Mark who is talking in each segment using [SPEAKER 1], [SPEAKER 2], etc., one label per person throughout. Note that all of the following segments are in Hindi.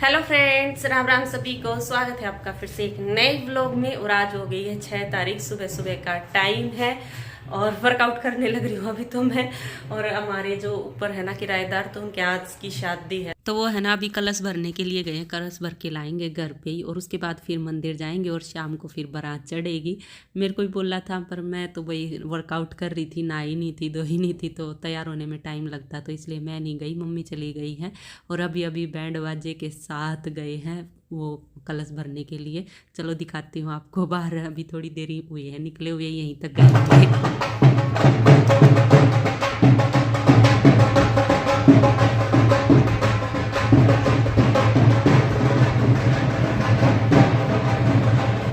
[SPEAKER 1] हेलो फ्रेंड्स, राम राम सभी को। स्वागत है आपका फिर से एक नए व्लॉग में। और आज हो गई है 6 तारीख, सुबह सुबह का टाइम है और वर्कआउट करने लग रही हूँ अभी तो मैं। और हमारे जो ऊपर है ना किराएदार, तो उनके आज की शादी है, तो वो है ना अभी कलश भरने के लिए गए हैं। कलश भर के लाएंगे घर पे ही और उसके बाद फिर मंदिर जाएंगे और शाम को फिर बारात चढ़ेगी। मेरे को ही बोला था, पर मैं तो वही वर्कआउट कर रही थी, नहाई नहीं थी, धोई नहीं थी, तो तैयार होने में टाइम लगता, तो इसलिए मैं नहीं गई, मम्मी चली गई है। और अभी अभी बैंड बाजे के साथ गए हैं वो कलश भरने के लिए। चलो दिखाती हूँ आपको बाहर। अभी थोड़ी देरी हुई है निकले हुए, यहीं तक गए।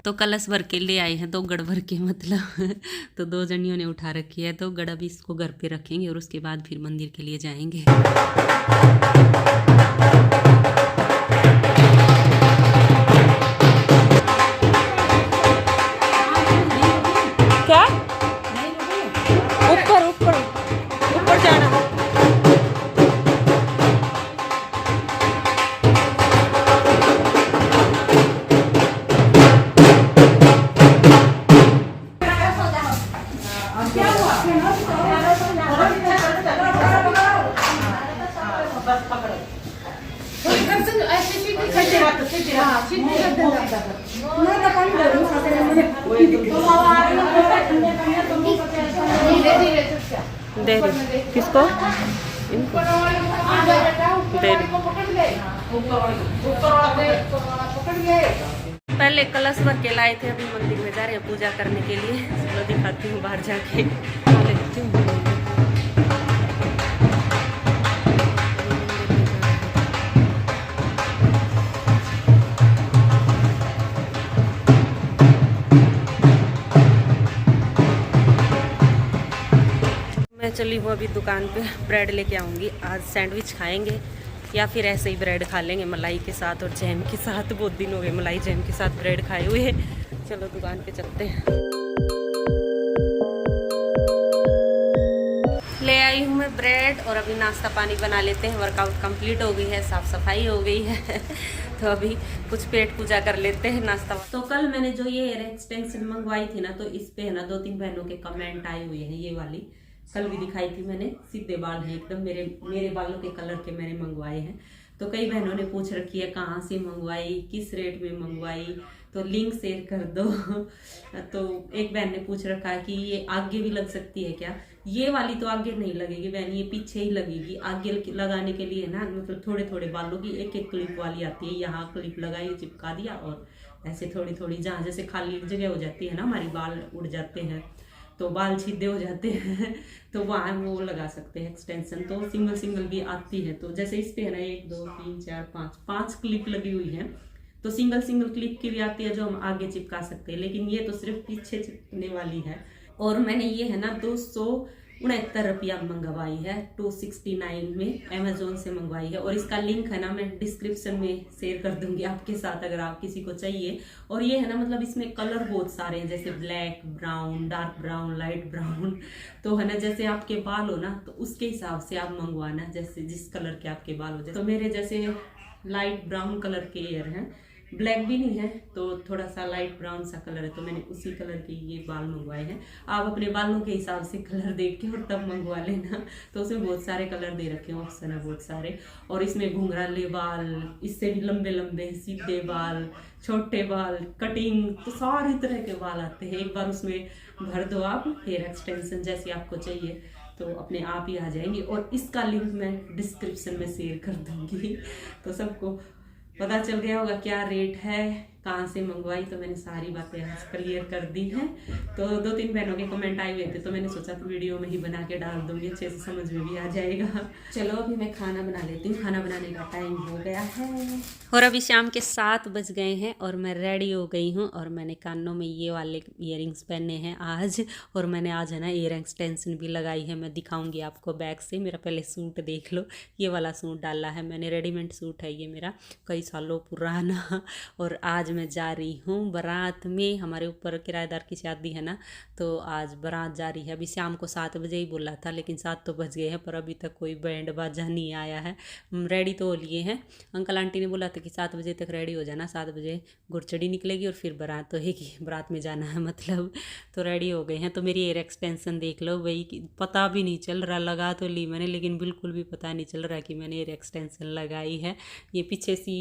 [SPEAKER 1] तो कलश भर के ले आए हैं, 2 गड़ भर के मतलब तो 2 जनियों ने उठा रखी है, तो गड़ अभी इसको घर पे रखेंगे और उसके बाद फिर मंदिर के लिए जाएंगे। क्या ऊपर ऊपर ऊपर जाना है। दे किसको? इनको दे। पहले कलश भर के लाए थे, अभी मंदिर में जा रहे हैं पूजा करने के लिए। चलो दिखाती हूँ बाहर जाके। मैं चली हूँ अभी दुकान पे, ब्रेड लेके आऊँगी। आज सैंडविच खाएंगे या फिर ऐसे ही ब्रेड खा लेंगे मलाई के साथ और जैम के साथ। बहुत दिन हो गए मलाई जैम के साथ ब्रेड खाए हुए। चलो दुकान पे चलते हैं। ले आई हूँ मैं ब्रेड और अभी नाश्ता पानी बना लेते हैं। वर्कआउट कंप्लीट हो गई है, साफ सफाई हो गई है तो अभी कुछ पेट पूजा कर लेते हैं, नाश्ता। तो कल मैंने जो ये हेयर एक्सटेंशन मंगवाई थी ना, तो इस पे है ना 2-3 बहनों के कमेंट आए हुए हैं। ये वाली कल भी दिखाई थी मैंने, सीधे बाल हैं एकदम, मेरे बालों के कलर के मैंने मंगवाए हैं। तो कई बहनों ने पूछ रखी है कहाँ से मंगवाई, किस रेट में मंगवाई, तो लिंक शेयर कर दो तो एक बहन ने पूछ रखा है कि ये आगे भी लग सकती है क्या? ये वाली तो आगे नहीं लगेगी बहन, ये पीछे ही लगेगी। आगे लगाने के लिए ना, मतलब थोड़े थोड़े बालों की एक एक क्लिप वाली आती है। यहाँ क्लिप लगाई, चिपका दिया, और ऐसे थोड़ी थोड़ी जहाँ जैसे खाली जगह हो जाती है ना, हमारी बाल उड़ जाते हैं तो बाल सीधे हो जाते हैं तो वहाँ वो लगा सकते हैं एक्सटेंशन। तो सिंगल सिंगल भी आती है। तो जैसे इस पे है ना 1 2 3 4 5 क्लिप लगी हुई है, तो सिंगल सिंगल क्लिप की भी आती है जो हम आगे चिपका सकते हैं, लेकिन ये तो सिर्फ पीछे चिपकने वाली है। और मैंने ये है ना 269 रुपया मंगवाई है, 269 में अमेजोन से मंगवाई है। और इसका लिंक है ना मैं डिस्क्रिप्शन में शेयर कर दूंगी आपके साथ, अगर आप किसी को चाहिए। और ये है ना, मतलब इसमें कलर बहुत सारे हैं, जैसे black, brown, dark brown, light brown. तो है ना, जैसे आपके बाल हो ना, तो उसके हिसाब से आप मंगवाना, जैसे जिस कलर के आपके बाल हो जाए। तो मेरे जैसे लाइट ब्राउन कलर के हेयर हैं, ब्लैक भी नहीं है, तो थोड़ा सा लाइट ब्राउन सा कलर है, तो मैंने उसी कलर के ये बाल मंगवाए हैं। आप अपने बालों के हिसाब से कलर देख के और तब मंगवा लेना। तो उसमें बहुत सारे कलर दे रखे हैं, ऑप्शन है बहुत सारे। और इसमें घुंघराले बाल, इससे भी लंबे लंबे, सीधे बाल, छोटे बाल, कटिंग, तो सारी तरह के बाल आते हैं। एक बार उसमें भर दो आप हेयर एक्सटेंशन जैसी आपको चाहिए, तो अपने आप ही आ जाएंगे। और इसका लिंक मैं डिस्क्रिप्शन में शेयर कर दूंगी, तो सबको पता चल गया होगा क्या रेट है, कहाँ से मंगवाई। तो मैंने सारी बातें आज क्लियर कर दी हैं। तो 2-3 बहनों के कमेंट आए हुए थे, तो मैंने सोचा तो वीडियो में ही बना के डाल दूंगी, अच्छे से समझ में भी आ जाएगा। चलो अभी मैं खाना बना लेती हूँ, खाना बनाने का टाइम हो गया है। और अभी शाम के 7 बज गए हैं और मैं रेडी हो गई हूँ। और मैंने कानों में ये वाले ईयरिंग्स पहने हैं आज। और मैंने आज है ना ईयर एक्सटेंशन भी लगाई है, मैं दिखाऊंगी आपको बैक से। मेरा पहले सूट देख लो, ये वाला सूट डाला है मैंने, रेडीमेड सूट है ये मेरा, कई सालों पुराना। और आज मैं जा रही हूँ बारात में। हमारे ऊपर किराएदार की शादी है ना, तो आज बारात जा रही है। अभी शाम को 7 बजे ही बोला था, लेकिन 7 तो बज गए हैं, पर अभी तक कोई बैंड बाजा नहीं आया है। रेडी तो हो लिए हैं। अंकल आंटी ने बोला था कि 7 बजे तक रेडी हो जाना, 7 बजे गुरचड़ी निकलेगी और फिर बारात होएगी, बारात में जाना है मतलब। तो रेडी हो गए हैं। तो मेरी एयर एक्सटेंशन देख लो भाई, पता भी नहीं चल रहा, लगा तो ली मैंने लेकिन बिल्कुल भी पता नहीं चल रहा कि मैंने एयर एक्सटेंशन लगाई है। ये पीछे सी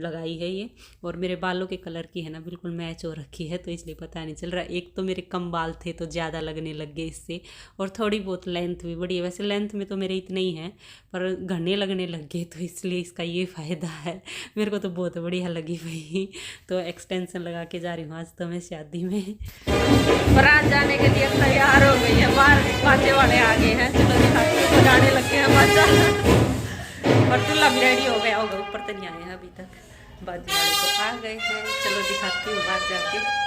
[SPEAKER 1] लगाई है ये, और मेरे बालों के कलर की है ना, बिल्कुल मैच हो रखी है, तो इसलिए पता नहीं चल रहा। एक तो मेरे कम बाल थे तो ज़्यादा लगने लग गए इससे, और थोड़ी बहुत लेंथ भी बढ़ी है। वैसे लेंथ में तो मेरे इतने ही हैं, पर घने लगने लग गए, तो इसलिए इसका ये फ़ायदा है। मेरे को तो बहुत बढ़िया लगी भाई। तो एक्सटेंशन लगा के जा रही हूँ आज तो मैं शादी में। बारात जाने के लिए तैयार हो गई है, बाहर बाजे वाले आ गए हैं, चलो दिखाते हैं, बजाने लगे हैं बाजा। और दूल्हा भी रेडी हो गया होगा, ऊपर तो नहीं आए हैं अभी तक, बाजे वाले तो आ गए हैं। चलो दिखाती हूँ बाहर जाके।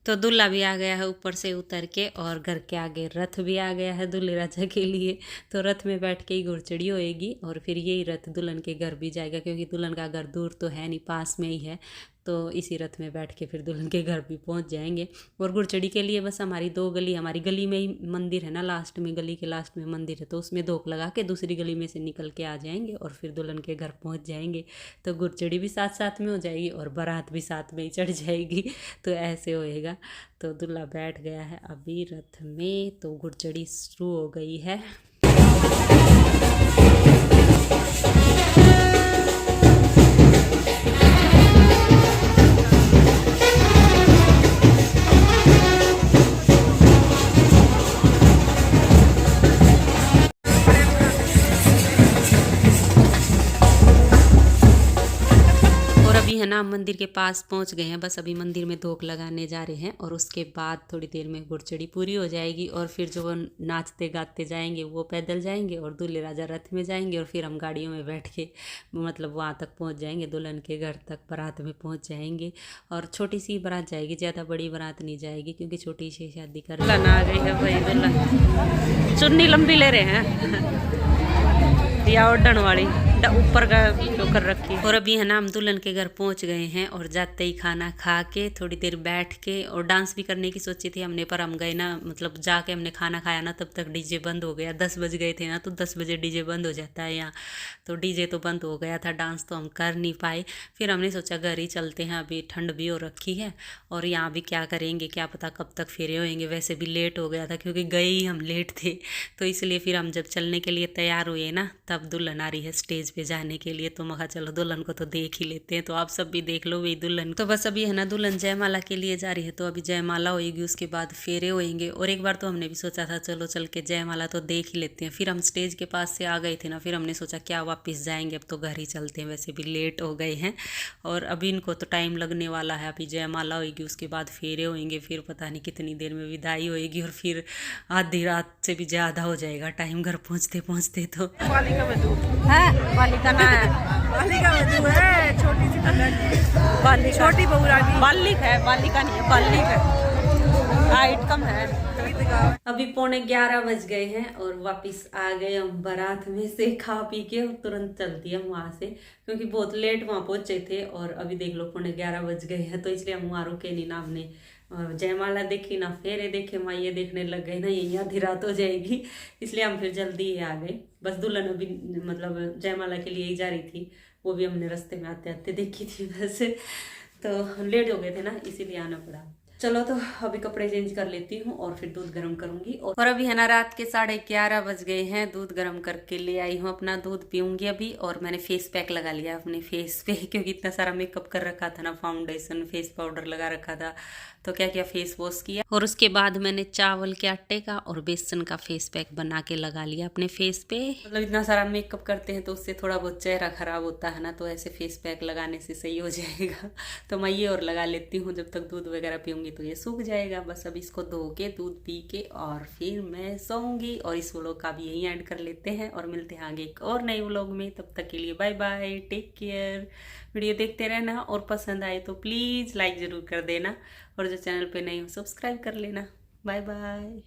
[SPEAKER 1] तो दूल्हा भी आ गया है ऊपर से उतर के, और घर के आगे रथ भी आ गया है दूल्हे राजा के लिए। तो रथ में बैठ के ही गुरचड़ी होएगी, और फिर यही रथ दुल्हन के घर भी जाएगा, क्योंकि दुल्हन का घर दूर तो है नहीं, पास में ही है। तो इसी रथ में बैठ के फिर दुल्हन के घर भी पहुंच जाएंगे। और गुरचड़ी के लिए बस हमारी 2 गली, हमारी गली में ही मंदिर है ना, लास्ट में, गली के लास्ट में मंदिर है, तो उसमें धोख लगा के दूसरी गली में से निकल के आ जाएंगे और फिर दुल्हन के घर पहुंच जाएंगे। तो गुरचड़ी भी साथ साथ में हो जाएगी और बारात भी साथ में ही चढ़ जाएगी, तो ऐसे होएगा। तो दूल्हा बैठ गया है अभी रथ में, तो गुरचड़ी शुरू हो गई है। है ना, मंदिर के पास पहुंच गए हैं, बस अभी मंदिर में धोख लगाने जा रहे हैं, और उसके बाद थोड़ी देर में गुरचड़ी पूरी हो जाएगी, और फिर जो नाचते गाते जाएंगे वो पैदल जाएंगे, और दूल्हे राजा रथ में जाएंगे, और फिर हम गाड़ियों में बैठ के मतलब वहाँ तक पहुँच जाएंगे, दुल्हन के घर तक बारात में पहुँच जाएंगे। और छोटी सी बारात जाएगी, ज़्यादा बड़ी बारात नहीं जाएगी, क्योंकि छोटी सी शादी कर दुल्हन आ गई है भाई। दुल्हन चुन्नी लंबी ले रहे हैं या ओढ़न वाली ऊपर का जो कर रखी है। और अभी है ना, हम दुल्हन के घर पहुंच गए हैं, और जाते ही खाना खा के थोड़ी देर बैठ के, और डांस भी करने की सोची थी हमने, पर हम गए ना, मतलब जाके हमने खाना खाया ना, तब तक डीजे बंद हो गया। 10 बज गए थे ना, तो 10 बजे डीजे बंद हो जाता है यहाँ, तो डीजे तो बंद हो गया था, डांस तो हम कर नहीं पाए। फिर हमने सोचा घर ही चलते हैं, अभी ठंड भी हो रखी है, और यहाँ भी क्या करेंगे, क्या पता कब तक फेरे होएंगे। वैसे भी लेट हो गया था, क्योंकि गए ही हम लेट थे, तो इसलिए फिर हम जब चलने के लिए तैयार हुए ना, तब दुल्हन आ रही है स्टेज पे जाने के लिए। तो मखा चलो दुल्हन को तो देख ही लेते हैं, तो आप सब भी देख लो वही दुल्हन। तो बस अभी है ना, दुल्हन जयमाला के लिए जा रही है, तो अभी जयमाला होएगी, उसके बाद फेरे होएंगे। और एक बार तो हमने भी सोचा था चलो चल के जयमाला तो देख ही लेते हैं, फिर हम स्टेज के पास से आ गए थे ना, फिर हमने सोचा क्या वापस जाएंगे, अब तो घर ही चलते हैं, वैसे भी लेट हो गए हैं। और अभी इनको तो टाइम लगने वाला है, अभी जयमाला होएगी, उसके बाद फेरे होएंगे, फिर पता नहीं कितनी देर में विदाई होएगी, और फिर आधी रात से भी ज़्यादा हो जाएगा टाइम घर पहुँचते पहुँचते। तो बालिका ना है,
[SPEAKER 2] बालिका वधू है, छोटी सी बालिका, छोटी बहू रानी,
[SPEAKER 1] बालिक है, बालिका नहीं है, बालिक है, हाइट कम है। अभी 11:15 बज गए हैं, और वापस आ गए हम बारात में से खा पी के, और तुरंत चल दिए हम वहाँ से, क्योंकि बहुत लेट वहाँ पहुँचे थे। और अभी देख लो 11:15 बज गए हैं, तो इसलिए हम वहाँ रुके नहीं ना, हमने जयमाला देखी ना फेरे देखे, माइये देखने लग गए ना, यही आधी रात हो जाएगी, इसलिए हम फिर जल्दी ही आ गए। बस दुल्हन अभी मतलब जयमाला के लिए ही जा रही थी, वो भी हमने रास्ते में आते आते देखी थी बस, तो लेट हो गए थे ना, इसीलिए आना पड़ा। चलो तो अभी कपड़े चेंज कर लेती हूँ और फिर दूध गर्म करूंगी। और अभी है ना रात के 11:30 बज गए हैं। दूध गर्म करके ले आई हूँ, अपना दूध पीऊंगी अभी। और मैंने फेस पैक लगा लिया अपने फेस पे, क्योंकि इतना सारा मेकअप कर रखा था ना, फाउंडेशन, फेस पाउडर लगा रखा था, तो क्या क्या फेस वॉश किया। और उसके बाद मैंने चावल के आटे का और बेसन का फेस पैक बना के लगा लिया अपने फेस पे। मतलब इतना सारा मेकअप करते हैं तो उससे थोड़ा बहुत चेहरा खराब होता है ना, तो ऐसे फेस पैक लगाने से सही हो जाएगा। तो मैं ये और लगा लेती हूँ, जब तक दूध वगैरह पीऊंगी तो ये सूख जाएगा। बस अब इसको धो के दूध पी के और फिर मैं सोऊंगी। और इस व्लॉग का भी यहीं एंड कर लेते हैं और मिलते हैं आगे एक और नए व्लॉग में। तब तक के लिए bye bye, take care. Video देखते रहना और पसंद आए तो प्लीज़ लाइक ज़रूर कर देना, और जो चैनल पे नए हो सब्सक्राइब कर लेना। Bye bye.